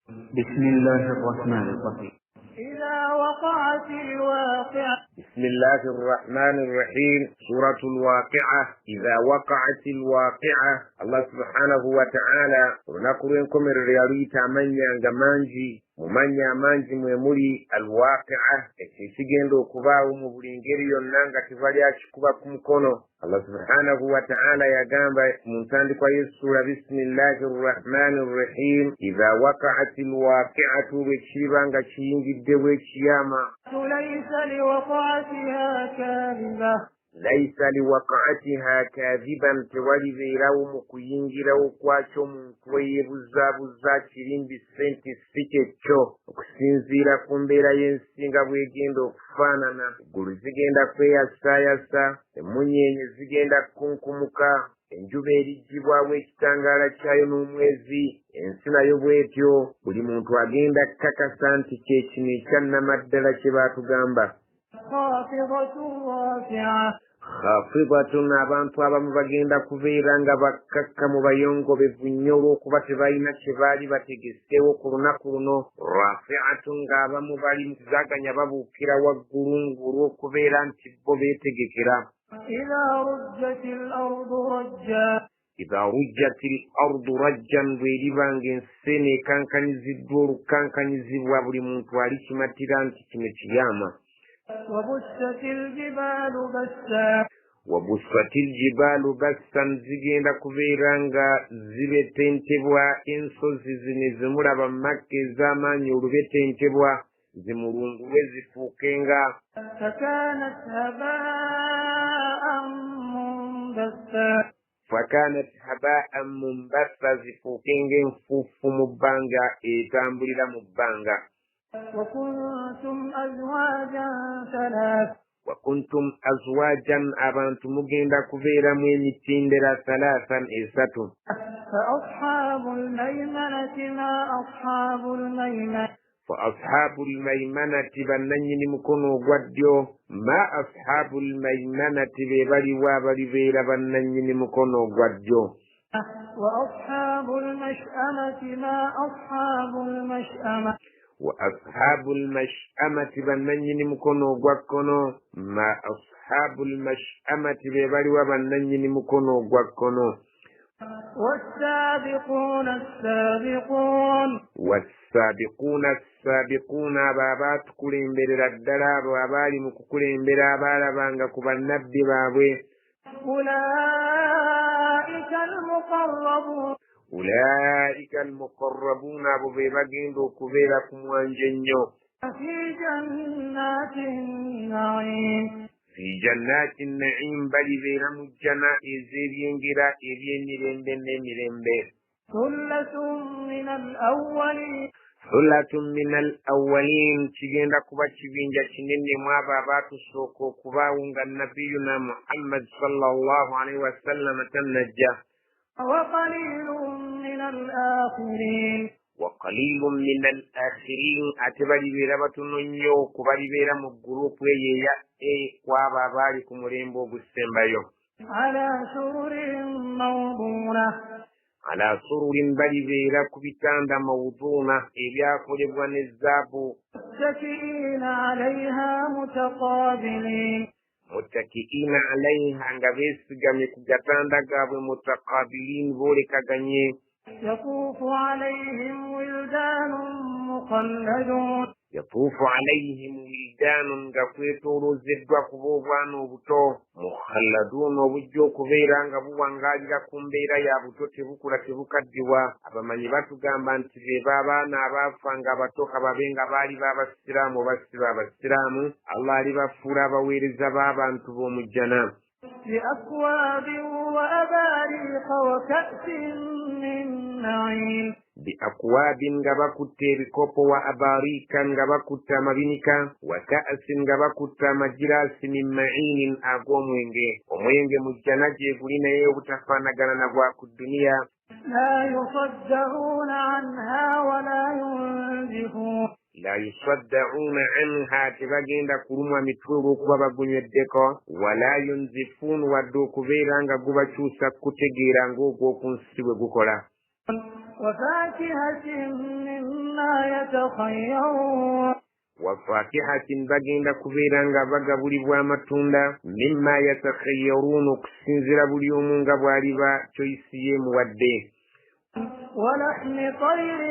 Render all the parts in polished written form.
بسم الله الرحمن الرحيم. إذا وقعت الواقعة. بسم الله الرحمن الرحيم. سورة الواقعة. إذا وقعت الواقعة. الله سبحانه وتعالى ونقرنكم الرياضية mumanya manji mwemuli alwaqi'a ekigendo okubaawo mu buli ngeri yonna nga tebali akikuba ku mukono. Allah subhanahu wa ta'ala yagamba mu ntandikwa y'essula bisimillahi rrahmani rrahim idha waqa'ati alwaqi'atu bwekiba nga kiyingidde bwekiyama laisa liwaqa'atiha kadhiban tewalibeerawo mu kuyingirawo kwakyo omuntu weyeebuzaabuza kirimbi senti si kyekyo okusinziira ku mbeera y'ensi nga bw'egenda okufaanana. Eggulu zigenda kweyasaayasa, emunyeenye zigenda kukunkumuka, enjuba eriggibwawo ekitangaala kyayo n'omwezi, ensi nayo bw'etyo. Buli muntu agenda kkakasa nti kyekino ekyannamaddala kye baatugamba. Khafidatun, abantu abamu bagenda kubeera nga bakkakka mu bayongobevu nnyo olw'okuba tebalina kye baali bategeseewo ku lunaku luno. Rafi'atun, ng'abamu bali mu kuzaganya babuukira waggulu ng'olw'okubeera nti bo beetegekera. Idha rujjatil ardu rajjan, bw'eriba ng'ensi ekankanyiziddwa olukankanyizibwa buli muntu alikimatira nti kino kiyama. Wabussatil jibalu bassan, zigenda kubeera nga zibetentebwa ensozi zino ezimulaba mu makka ez'amaanyi olubetentebwa zimulungulwe zifuuke nga fakanat haba'an munbassa, zifuuke ng'enfuufu mu bbanga etambulira mu bbanga. Wakuntum azwajan, abantu mugenda kubeeramu emitindera thalathan, esatu. Fa ashabul maymanati, bannannyini mukono ogwa ddyo. Ma ashabul maymanati, be baliwo abalibeera bannannyini mukono ogwa ddyo. Wa ashabul mash'amati, bannannyini mukono ogwa kkono. Ma ashabul mash'amati, be baliwa bannannyini mukono ogwa kkono. Wassaabiquuna assaabiquuna, abo abaatukulemberera ddala, abo abaali mu kukulembera abaalabanga ku bannabbi baabwe. Ulaika almuqarrabuuna, abo be bagenda okubeera ku mwanja ennyo. Fi jannaati nnaim, balibeera mu jjana ez'ebyengera eby'emirembe n'emirembe. Thulatun min al-awwalin, kigenda kuba kibinja kinene mu abo abaatusooka okubaawo nga nabiyuna Muhammad sallallahu alaihi wasallam tannajja. وقليل من الآخرين, ate balibeera batono nnyo ku balibeera mu gurupu eyo eya kwabo abaali ku mulembe ogusembayo. Ala sururin, balibeera ku bitanda mawduuna ebyakolebwa ne zaabu. Muttaki'ina alayha, nga beesigamye ku gatanda gaabwe. Mutaqabiliin, boolekaganye. Yatuufu alayhim wildaanun, nga kwetooloozeddwa ku b'obwana obuto. Mukhalladuun, obujja okubeera nga buwangaalira ku mbeera ya buto, tebukula tebukaddiwa. Abamanyi batugamba nti be b'abaana abaafa nga batoka babe nga baali b'abasiraamu oba si b'abasiraamu, Allah alibafuula abaweereza b'abantu b'omu jjana. Biakwabin, nga bakutte ebikopo. Wa abarikan, nga bakutte amabinika. Wa ka'sin, nga bakutte amagiraasi. Min ma'inin, ag'omwenge. Omwenge mu jjana gye guli, naye obutafaanagana na gwa ku dduniya. La yusaddauna anha, tebagenda kulumwa mitwe olw'okuba bagunyweddeko. Wala yunzifuun, wadde okubeera nga gubakyusa kutegeera ng'ogw'oku nsi bwe gukola. وفاكهة مما يتخيرون wafakihatin bagenda kubeera nga bagabulibwa amatunda mimma yatakhayyarun okusinzira buli omu nga bw'aliba choice ye muwadde ولحم طير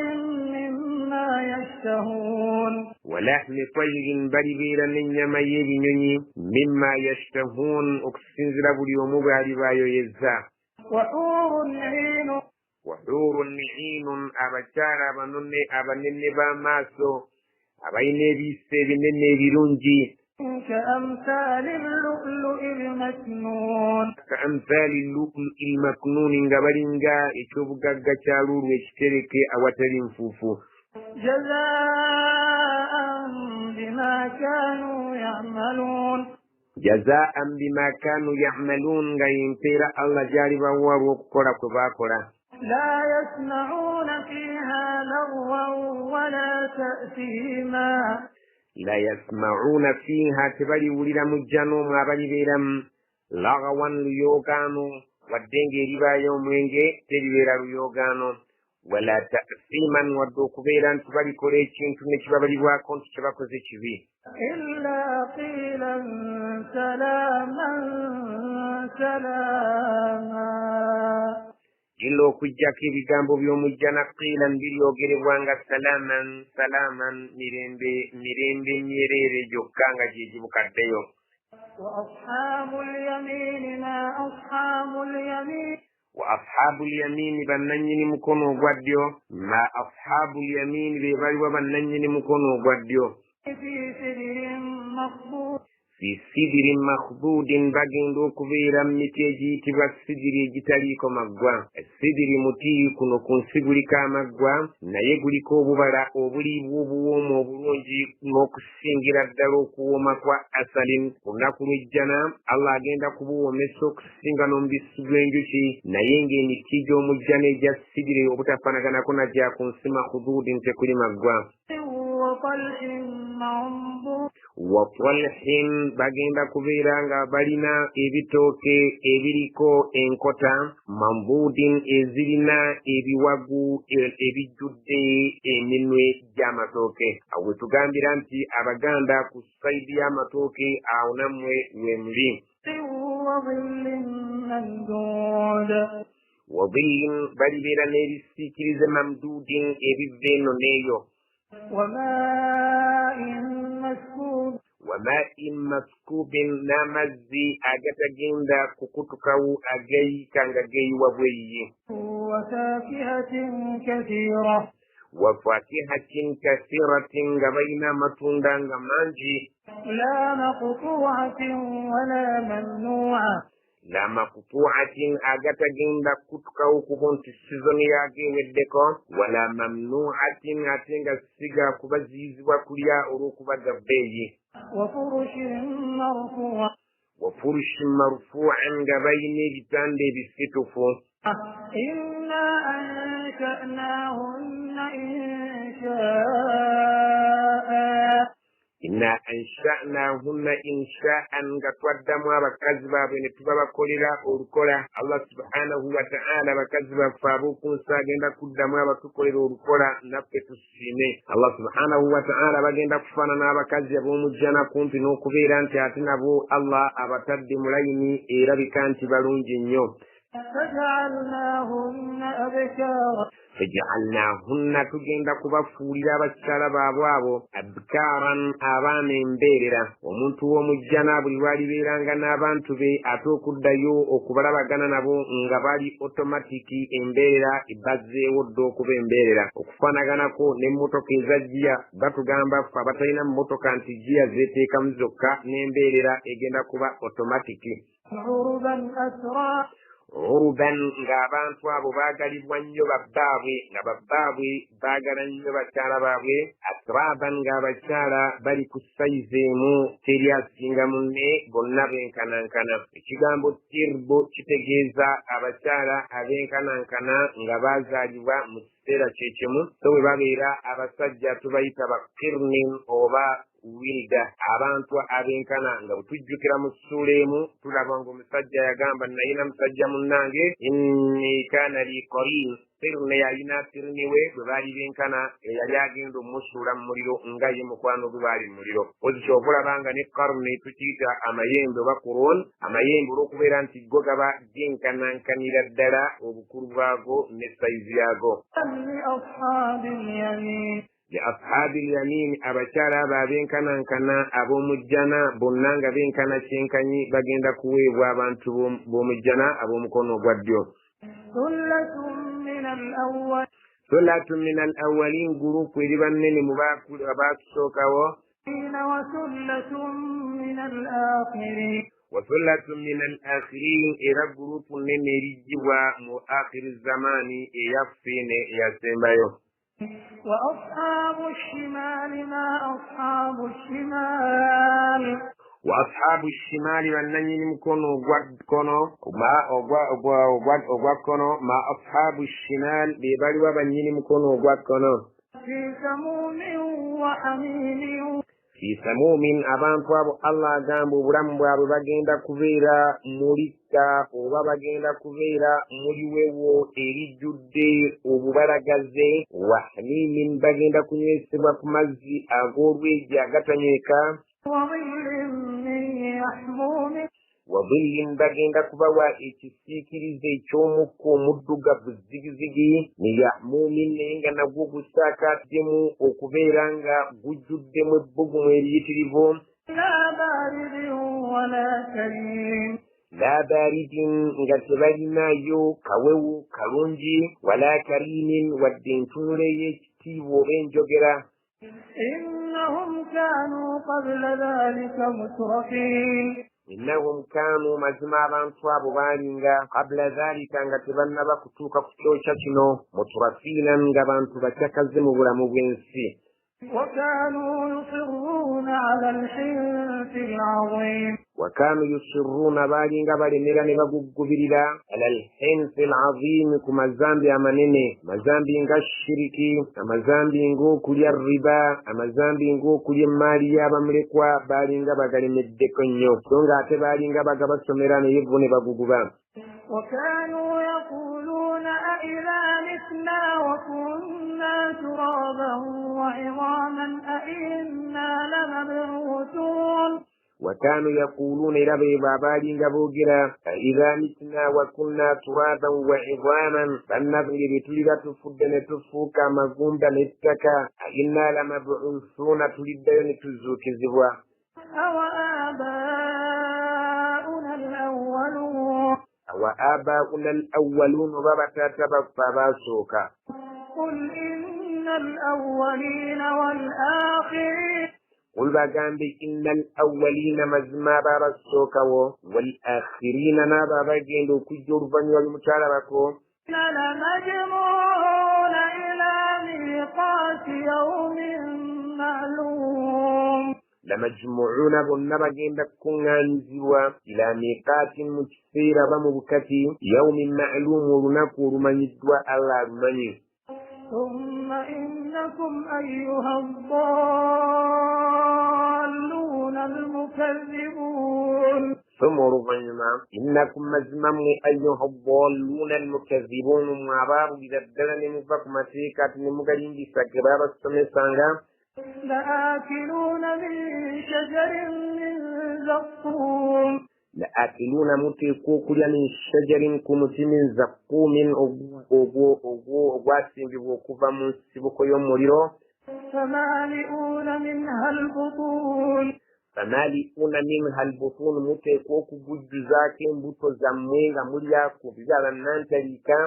مما يشتهون walahmi tayrin balibeera n'ennyama y'ebinyonyi mimma yashtahun okusinzira buli omu bw'aliba ayoyezza وحور عين wahurun ni'inun abakyala abanene b'amaaso abalina ebiisa ebinene ebirungi كأمثال اللؤلؤ المكنون kaamthali lu'lu'i lmaknuni nga balinga ekyobugagga kya luulu ekitereke awatali nfuufu جزاء بما كانوا يعملون jazaan bima kanu ya'malun nga yempeera Allah gyali bawa olw'okukola kwe baakola لا يسمعون فيها لغوا ولا تأثيما la yasma'una fiha tebaliwulira mu jjanoomu abalibeeramu lagawan luyoogaano wadde ng'eribaayo omwenge teribeera luyoogaano wala ta'siman wadde okubeera nti balikola ekintu ne kibabalibwako nti kyebakoze kibi إلا قيلا سلاما سلاما illa okuggyako ebigambo by'omujjana qiilan biryogerebwanga salaaman mirembe myereere gyokka nga gye gibukaddeyo وأصحاب اليمين ما أصحاب اليمين wa ashabu lyamini bannannyini mukono ogwa ddyo ma ashabu lyamini be baliwa bannannyini mukono ogwa ddyo في سدر مخضود fi sidirin makhdudin bagenda okubeera mu miti egiyitibwa sidiri egitaliiko maggwa sidiri muti kuno ku nsi guliko amaggwa naye guliko obubala obuliibwa obuwoomu obulungi n'okusingira ddala okuwooma kwa asalin ku lunaku lw'ejjana Allah agenda kubuwoomesa okusinga n'omubisi gw'enjuki naye ng'emiti gy'omujjana egya sidiri obutafaanaganako nagya ku nsi makhdudin tekuli maggwa وطلح منضود wa talhin bagenda kubeera nga balina ebitooke ebiriko enkota mambudin ezirina ebiwagu ebijjudde eminwe gy'amatooke awo we tugambira nti abaganda ku sayidi y'amatooke awo nammwe we muli وظل ممدود wadhillin balibeera n'ebisiikirize mamdudin ebiva eno n'eyo وماء مسكوب wama'in maskubin n'amazzi agatagenda kukutukawo agayika nga geeyiwa bweyiye وفاكهة كثيرة wafakihatin kasiratin nga balina amatunda nga mangi لا مقطوعة ولا ممنوعة la makutuatin agatagenda kutukawo kuba nti sizoni yago eweddeko wala mamnuatin ate nga siga kubaziyizibwa kulya olw'okuba ga bbeeyi وفرش مرفوعة wa furushin marfu'an nga balina ebitanda ebisitufu إنا أنشأناهن إنشاء inna ansha'nahunna insha'an nga twaddamu abakazi baabwe ne tubabakolera olukola Allah subhanahu wa ta'ala abakazi baffe ab'oku nsi agenda kuddamu abatukolera olukola naffe tusiime Allah subhanahu wa ta'ala bagenda kufaanana abakazi ab'omujjana kumpi n'okubeera nti ate nabo Allah abatadde mu layini erabika nti balungi nnyo فجعلناهن أبكارا faja'alnahunna tugenda kubafuulira abakyala baabwe abo abkaran abaana embeerera omuntu w'omujjana buli lwalibeeranga n'abantu be ate okuddayo okubalabagana nabo nga bali otomatiki embeerera ebazzeewo dda okuba embeerera okufaanaganako n'emmotoka ezajjiya batugamba ffe abatalina mmotoka nti jiya zeeteekamu zokka n'embeerera egenda kuba otomatiki عربا أسرا uruban ng'abantu abo baagalibwa nnyo babbaabwe nga babbaabwe baagala nnyo bakyala baabwe atraban ng'abakyala bali ku sayizi emu teri asinga munne bonna benkanankana ekigambo tirbo kitegeeza abakyala abenkanankana nga baazaalibwa mu kiseera kyekimu so bwe babeera abasajja tubayita bakirnin oba wilda abantu abenkana nga bwetujjukira mu ssuula emu tulaba ng'omusajja yagamba nayina musajja munnange inni kaana li qarin sirne yalina sirni we bwe baali benkana eyali agenda omusuula mu muliro nga ye mukwano gwe baali mu muliro ozikyo okulabanga ne karne tukiyita amayembe oba kuron amayembe olw'okubeera nti go gaba genkanankanira ddala obukulu bwago ne sayizi yago ashabi lyamin abakyala abo abenkanankana ab'omujjana bonna nga benkana kyenkanyi bagenda kuweebwa abantu b'omujjana ab'omukono ogwa ddyo sulatu min al awalin gurupu eri bannene mu abakusookawo wasulatu min al akhirin era gurupu nene erigibwa mu akhiri zamani eyaffe ne eyasembayo وأصحاب الشمال ما أصحاب الشمال وأصحاب الشمال والنين مكونو غوكونو ما أصحاب الشمال بيبالي وبنين مكونو غوكونو في سموم وحميم في سموم abantu abo Allah agamba obulamu bwabwe bagenda kubeera mulika oba bagenda kubeera muliwewo erijjudde obubalagaze wahmimin bagenda kunywesebwa ku mazzi ag'olwegi agatanyweka wabillin bagenda kubawa ekisiikirize eky'omukka omuddugavu zigizigi ne yahmumin naye nga nagwo gusaakaddemu okubeera nga gujjuddemu ebbugumu eriyitirivu la baridin nga tebalinayo kawewu kalungi wala karimin wadde entunula ey'ekitiibwa oba enjogera إنهم كانوا قبل ذلك مترفين innahum kanu mazima abantu abo baalinga qabla dhalika nga tebannaba kutuuka ku kyokya kino muturafiina nga bantu bakyakaze mu bulamu bw'ensi wakanu yusirruuna baalinga balemera ne bagugubirira ala alhinsi alazimi ku mazambi amanene mazambi nga shiriki amazambi ng'okulya riba amazambi ng'okulya emaali y'abamulekwa baalinga bagalemeddeko nnyo so nga ate baalinga bagabasomera naye bo ne baguguba وكانوا يقولون أئذا متنا وكنا ترابا وعظاما أئنا لمبعوثون وكانوا يقولون ربي بابالي غبوغرا إذا متنا وكنا ترابا وعظاما فلنبغي بتلغة تفدن تفوك مغومدا نتكا إنا لمبعوثون تلدين تزوك زبوا وآباؤنا الأولون وبتاتبا فباسوكا قل إن الأولين والآخرين قل بغامبي إن الأولين مزما بارسوكا والآخرين نابا بغيندو كجوربان والمتالبكو لمجموعون إلى ميقات يوم معلوم لمجموعون بنبغين كنغانزوا إلى ميقات مكسير بمبكتي يوم معلوم ونكور من يدوى الله مني ثم إنكم أيها الضالون المكذبون ثم ربما إنكم مزمم أيها الضالون المكذبون معبار إذا الدلن مفكمتيكات نمغرين بسكباب السمسانغا لآكلون من شجر من زقوم لآكلون متيكوكوليا من شجر كمتي من زقوم أغواسين بوكوفا من سبكو يوم مريرو فمالئون منها البطون متيكوكو بجزاكين بوتو زميغا مرياكو بجالا نانتريكا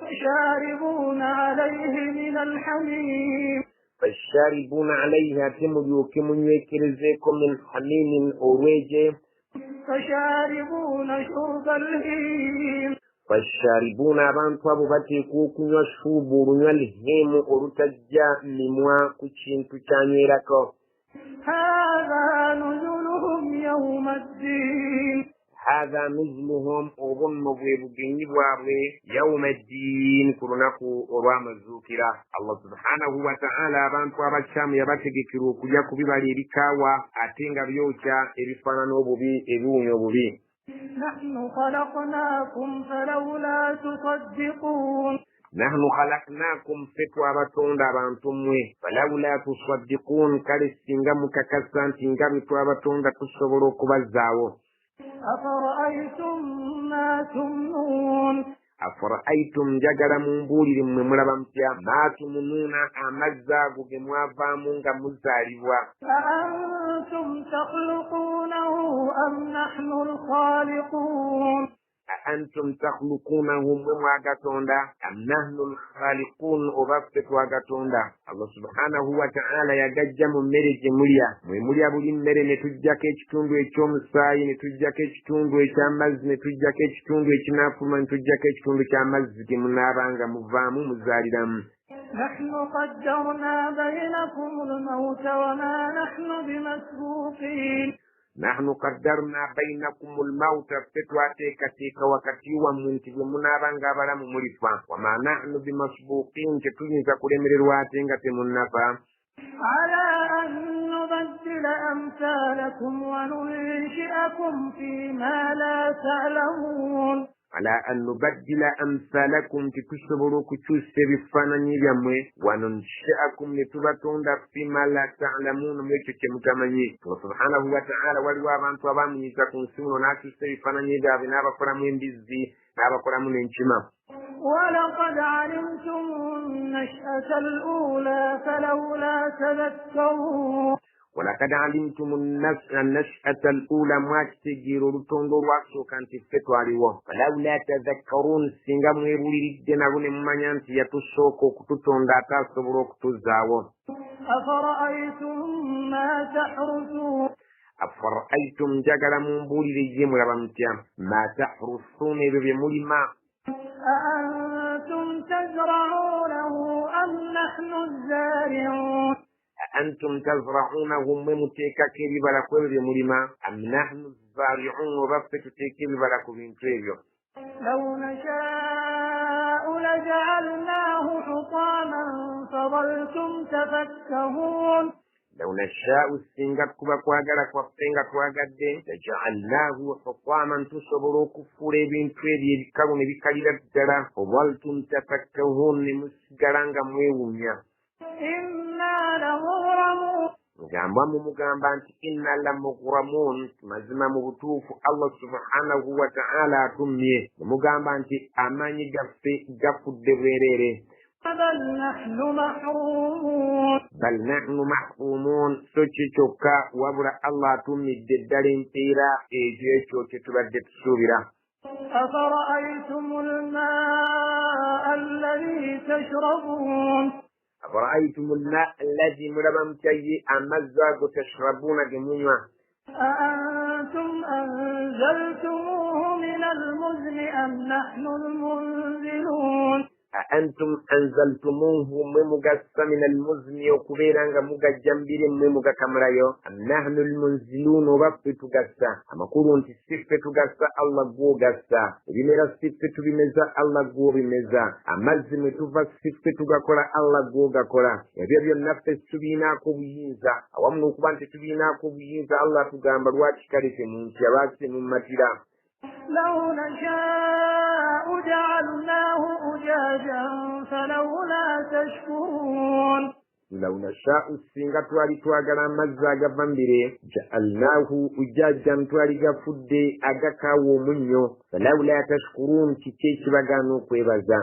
فشاربون عليه من الحميم فالشاربون عليها تمريوكم يكرزيكم من حميم أوريجي فشاربون شرب الهيم فالشاربون abantu abo bateekwa okunywa shuubu olunywa lihemu olutajja mimwa ku kintu kyanywerako هذا نزلهم يوم الدين هذا نزلهم وظن بوغني بوابwe يوم الدين كرنكو ورام الزوكرة الله سبحانه وتعالى abantu abakyamu yabategekera okujja kubibali ebikaawa ate nga byokya ebifaanana obubi ebiwunya obubi. نحن خلقناكم فلولا تصدقون نحن خلقناكم فتوى بطون دابانتمwe فلولا تصدقون kale singa mukakasa nti nga bitwa batonda tusobola okubazaawo. أفرأيتم ما تمنون أفرأيتم جagala mumbuulire mmwe mulaba mutya ma tumunuuna amazzi ago ge mwavaamu nga muzaalibwa. أأنتم تخلقونه أم نحن الخالقون أأنتم تخلقونه mmwe mwagatonda am nahnu al-khaliqun oba ffe twagatonda. Allah subhanahu wa ta'ala yagajja mu mmere gye mulya mwe mulya buli mmere ne tujjako ekitundu eky'omusaayi ne tujjako ekitundu eky'amazzi ne tujjako ekitundu ekinaafuluma ne tujjako ekitundu ky'amazzi ge munaabanga muvaamu muzaaliramu. نحن قدرنا بينكم الموت وما نحن بمسبوقين نحن قدرنا بينكم الموت فتواتيكتيك وكتيوا منتي منابانغا بلام مريفا وما نحن بمسبوقين كتونيزا كولمر الواتينغا تمنافا على أن نبدل أمثالكم وننشئكم فيما لا تعلمون على أن نبدل أمثالكم تكسبروا كتوس بفانني بيامwe وننشئكم لتبتون فيما لا تعلمون ميكي متمني سبحانه وتعالى ولوا abantu abamuyita ku nsimuno n'atusa ebifaananyi byabwe n'abakolamu embizzi n'abakolamu n'enkima. ولقد علمتم النشأة الأولى فلولا تذكرون ولقد علمتم النشأة الأولى ما تجيروا لتنظر واسوكا تفتواريوه فلولا تذكرون سنغا ميبولي جنابون ممانيان يتسوكو كتتون داتا صبروك تزاوه. أفرأيتم ما تحرثون أفرأيتم جاغلا مبولي لجيم ربامتيا ما تحرثون بمولي ما أأنتم تزرعونه أم نحن الزارعون أنتم تزرعونه ممتيكا كيري بلاكو بمولما أم نحن الزارعون وبفتك تيكيري بلاكو بمتريبيو. لو نشاء لجعلناه حطاما فظلتم تفكهون لو نشاء السنغات كوبا كواغالا كوابتنغا كواغادين لجعلناه حطاما تصبروا كفوري بمتريبيو بكارون بكاليلا الدرا فظلتم تفكهون لمسجرانغا مويوميا. إنا لمغرمون ngamba mugamba nti inna lamughramun mazima mu butuufu Allah subhanahu wa ta'ala atumye mugamba nti amanyi gaffe gafudde bwerere. bal nahnu mahrumun so kyokka wabula Allah atumidde ddala empeera ekyo kye tubadde tusuubira. أفرأيتم الماء الذي تشربون أفرأيتم الماء الذي مربم كي أمزاق تشربون جميعا أأنتم أنزلتموه من المزن أم نحن المنزلون أأنتم أنزلتموه ممغس من المزن وكبيرا مغا جنبير ممغا كامرايو أم نحن المنزلون وبفتو غسا أما كورون تسفتو غسا الله غو غسا بميرا سفتو بمزا الله غو بمزا أما زمتو فسفتو غكورا الله غو غكورا يبيبيو نفس تبينا كوبيينزا أوامنو كبانت تبينا كوبيينزا الله تغامبر واتشكاري سمونتي واتشي ممتلا. لو نشاء جعلناه أجاجا فلولا تشكرون لو نشاء السنغة توالي تواغلا مزاغا بامبيري جعلناه أجاجا توالي غفودي أغاكا ومنيو فلولا تشكرون تيكيش بغانو كويبازا.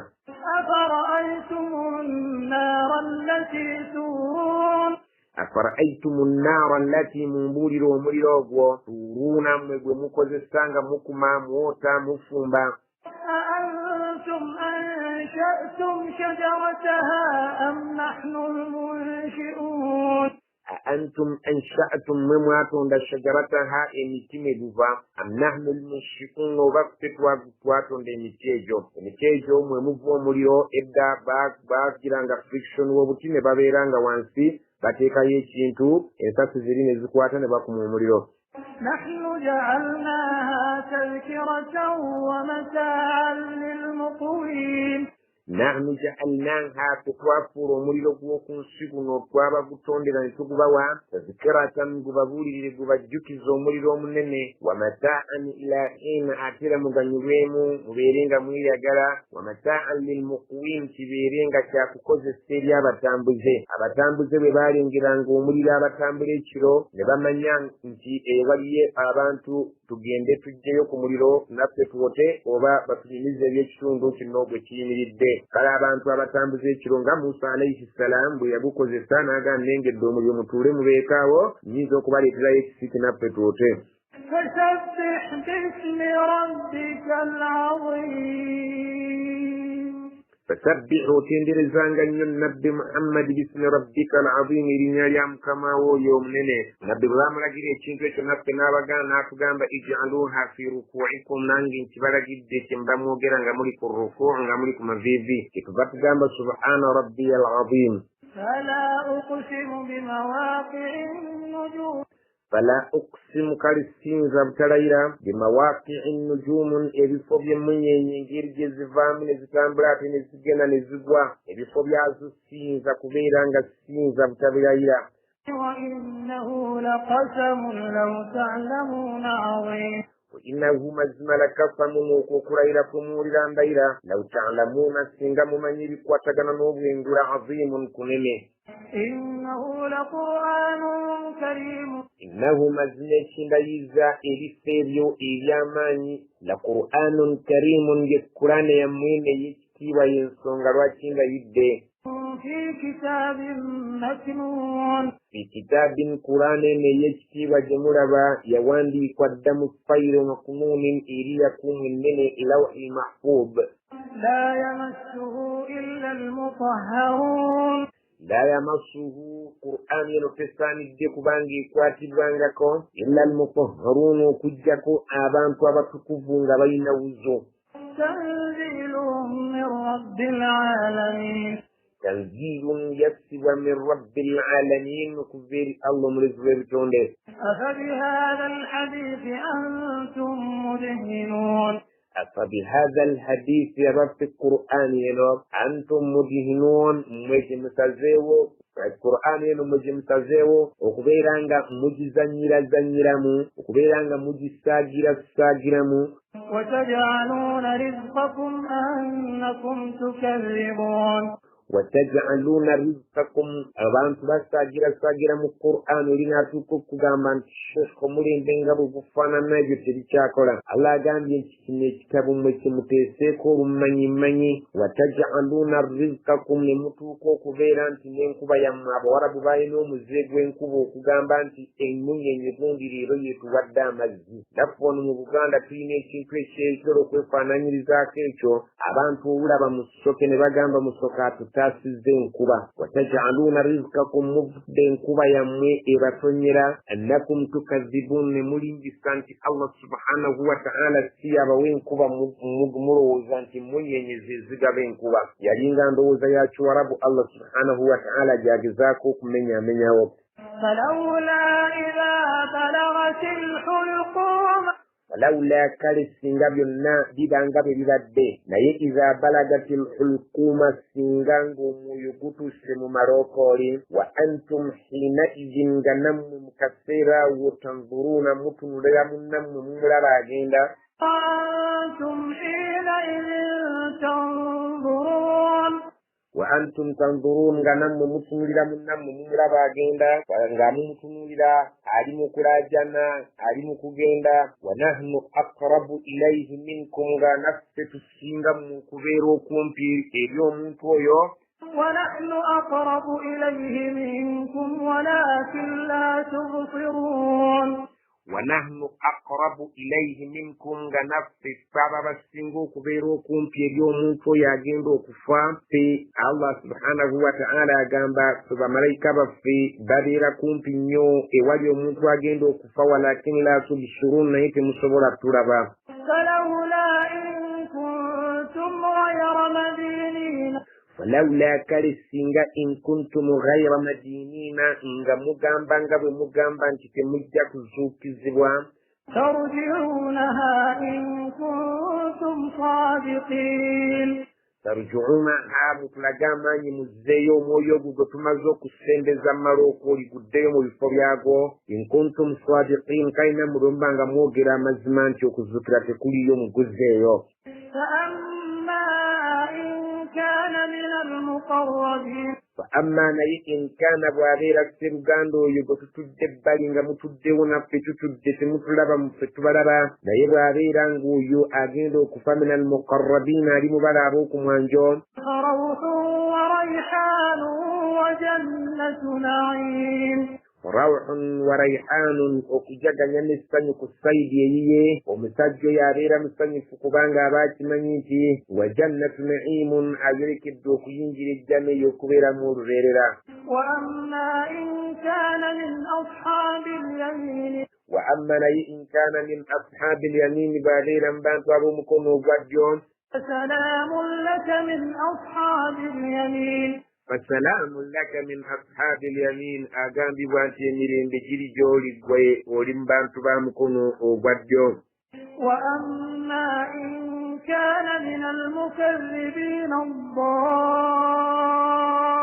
أفرأيتم النار التي تورون أفرأيتم النار التي مبولرو مريروغو تورون مكوزسانغا مكما موتا مفومبا. أأنتم أنشأتم شجرتها أم نحن المنشئون أأنتم أنشأتم مماتون دا شجرتها إمتيمي بوفا أم نحن المنشئون وبقت واتون دا إمتيجو ممفو مريو إبدا باك جرانغا فريكشن وبتيمي بابيرانغا وانسي bateekayo ekintu ensasi ziri ne zikwata ne bakuma omuliro. نحن جعلناها تذكرة ومتاعا للمقوين نحن جعلناها تتوافر مليلو كنسيكو نوتوابا كتوندنا نتوكبوا تذكرة مغبابولي لغباجوكيزو مليلو منني ومتاعا إلى حين أتيرا مغنيويمو مبيرينغا مليغالا ومتاعا للمقوين تبيرينغا كاكوكوز السيريا abatambuze bwe balingiranga omuliro abatambula ekiro ne bamanya nti ewaliye abantu tugende tujjeyo ku muliro naffe tuwote oba batunyumize ebyekitundu kino bwe kiyimiridde kale abantu abatambuza ekiro nga Musa alayhi salam bwe yagukozesa n'agamba engedde omuliro mutuule mubeekaawo nyinza okubaleeterayo ekisiki naffe tuwote. فسبح باسم ربك العظيم فسبح وتندرزانغا النبي محمد باسم ربك العظيم لنيام كما هو يوم نene نبي بامرagire ekintu ekyo naffe n'abagana atugamba ij'aluha fi ruku'ikum nange nkibalagidde kyembamwogera nga muli ku ruku' nga muli ku mavivi kitubatugamba subhana rabbiyal azim. فلا أقسم بمواقع النجوم فلا أقسم كالسينزا بتلايرا بمواقع النجوم إبفوبيا مني نجير جزفام نزكامبرات نزجنا نزجوا إبفوبيا زسينزا كبيرانغا سينزا بتلايرا وإنه لقسم لو تعلمون عظيم وإنه مزمل كفم وكوكرايرا كموريرا ndaira لو تعلمون سينغا مماني بكواتغانا نوبوينغورا عظيم كنمي إنه لقرآن كريم إنه مزنة شندايزا إليسيريو إلياماني لقرآن كريم يقرآن يمين يكتي وينسونغروا شندايدي في كتاب مكنون في كتاب قرآن يكتي وجمربا يواندي قدام الطير مكنون إليكم من لوح المحفوظ لا يمسه إلا المطهرون لا يمسه قرآن ينفسان الديك بانجي كواتي بانجاكو إلا المطهرون كجاكو آبان توابتكوفون غبين وزو تنزيل من رب العالمين تنزيل يسوى من رب العالمين كبير الله مرزوه بتونده. أفبهذا الحديث أنتم مدهنون أفبهذا الحديث يا رب القرآن ينور أنتم مدهنون مجمسازيو القرآن ينور مجمسازيو وكبيرانغا مجزنيرا وكبيرانغا مجساجيرا وتجعلون رزقكم أنكم تكذبون وتجعلون رزقكم abantu basagira mu Qur'an lina tukugamba nti komuli mbenga bufana nayo tebikyakola Allah agambye kino ekitabu mwe kimuteeseeko olumanyimanyi wataj'aluna rizqakum nemutuuka okubeera nti n'enkuba yammwe abawarabu balina omuze gw'enkuba okugamba nti ennyonyi evundi leero yetuwadde amazzi naffe ono mu Buganda tulina ekintu ekyekyola okwefaananyirizaako ekyo abantu olaba mu ssoke ne bagamba musoka tasize enkuba wataj'aluna rizqakum mubde enkuba yammwe ebatonyera annakum tukadhibun ne mulimbisa nti Allah subhanahu wa ta'ala si abawe enkuba mulowooza nti munyenyeze zigaba enkuba yalinga ndowooza ya Kiwarabu Allah subhanahu wa ta'ala gyagezaako okumenyaamenyawo. فلولا إذا بلغت الحلقوم فلولا كالسينغا بيونا بيبانغا بيبادي نايه إذا بلغت الحلقوم سينغانغو ميوكوتو سمو ماروكوري وأنتم حينئذ غنم مكسيرا وتنظرون متنوليا منم ممرا جيندا وأنتم حينئذ تنظرون وأنتم تنظرون غنم متنوليا منم ممرا جيندا غنم متنوليا علم كراجنا علم كجيندا ونحن أقرب إليه منكم غنفت تسينغا مكبيرو كومبي اليوم تويو ونحن أقرب إليه منكم ولكن لا تبصرون ونحن أقرب إليه منكم غنفت بابا سينغو كبيرو كومبي اليوم تويا جيندو كفا في الله سبحانه وتعالى غامبا سبا ملايكا في باديرا كومبي نيو إيواليو منتو جيندو كفا ولكن لا تبصرون نيتي مصبورة ترابا فلولا إن كنتم غير مدينين falawla kale singa in kuntum ghayra madinina nga mugamba nga bwe mugamba nti temujja kuzuukizibwa ترجعونها إن كنتم صادقين tarjuunaha mutulaga amaanyi muzzeeyo omwoyo ogwo gwe tumaze okusembeza mmalooka oli guddeyo mu bifo byago in kuntum sadiqin kalina mulomba nga mwogera amazima nti okuzuukira tekuliyo muguzzeeyo فأما إن كان من المقربين فأما naye in kaana bw'abeera sseruganda oyo gwe tutudde ebbali nga mutuddewo naffe tutudde temutulaba muffe tubalaba naye bw'abeera ng'oyo agenda okufa min almuqarrabiina ali mu bala ab'okumwanjo فروح وريحان وجنة نعيم rawhun wa rayhanun okujaganya n'essanyu ku sayidi eyiye omusajja oyo abeera musanyufu kubanga aba akimanyi nti wa jannatu naimun ayolekedde okuyingira ejjana eyo okubeeramu olubeerera وأما إن كان من أصحاب اليمين wa amma naye in kaana min ashaabi lyamini bw'abeera mu bantu ab'omukono ogwa ddyo فسلام لك من أصحاب اليمين fasalaamun laka min ashaabi lyamin agambibwa nti emirembe giri gy'oli gwe oli mu bantu ba mukono ogwa ddyo وأما إن كان من المكذبين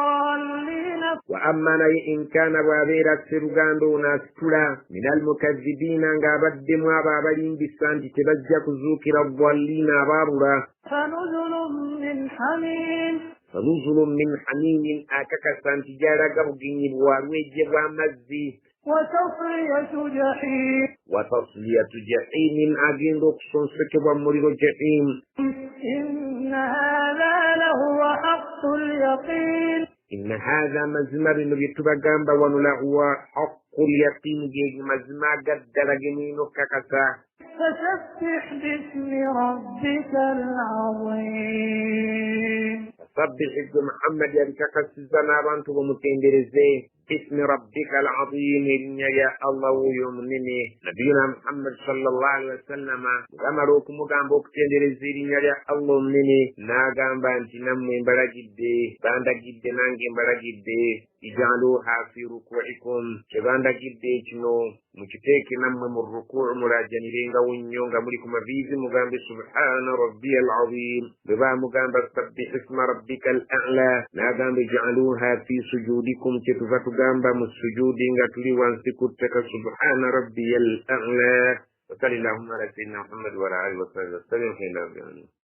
الضالين wa amma naye in kaana bw'abeera sseruganda ono asitula min almukazzibiina ng'abaddemu abo abalimbisa nti tebajja kuzuukira ddalliina abaabula فنزل من حميم nuzulun min hamimin akakasa nti gy'alaga bugenyi bwalwejje bw'amazzi وتصلية جحيم wa tasliyatu jahimin agenda okusonsekebwa mu muliro jahim إن هذا لهو حق اليقين inna haadha mazima bino bye tubagamba wano lahuwa haqqu lyaqini ge mazima agaddala ge mulina okukakasa فسبح باسم ربك العظيم sabbih ibnu muhammad yabikakasiza n'abantu bamutendereze bismi rabbika alazim erinnya lya allah oyo omunene nabiyuna muhammad sallallahu alaihi wasallama bwamala okumugamba okutendereza erinnya lya allah omunene n'agamba nti nammwe mbalagidde bandagidde nange mbalagidde ijaluha fi rukuikum kyebandagidde kino mukiteeke nammwe mu rukuu mulajanirengawo nnyo nga muli ku maviizi mugambe subhana rabbiya alazim bwe bamugamba sabbih isma rabbika al a'la n'agamba ijaluha fi sujudikum kyetuva tugamba mu sujudi nga tuli wansi ku ttaka subhana rabbiya al a'la wa sallallahu ala sayyidina muhammad wa ala alihi wa sahbihi wa sallam.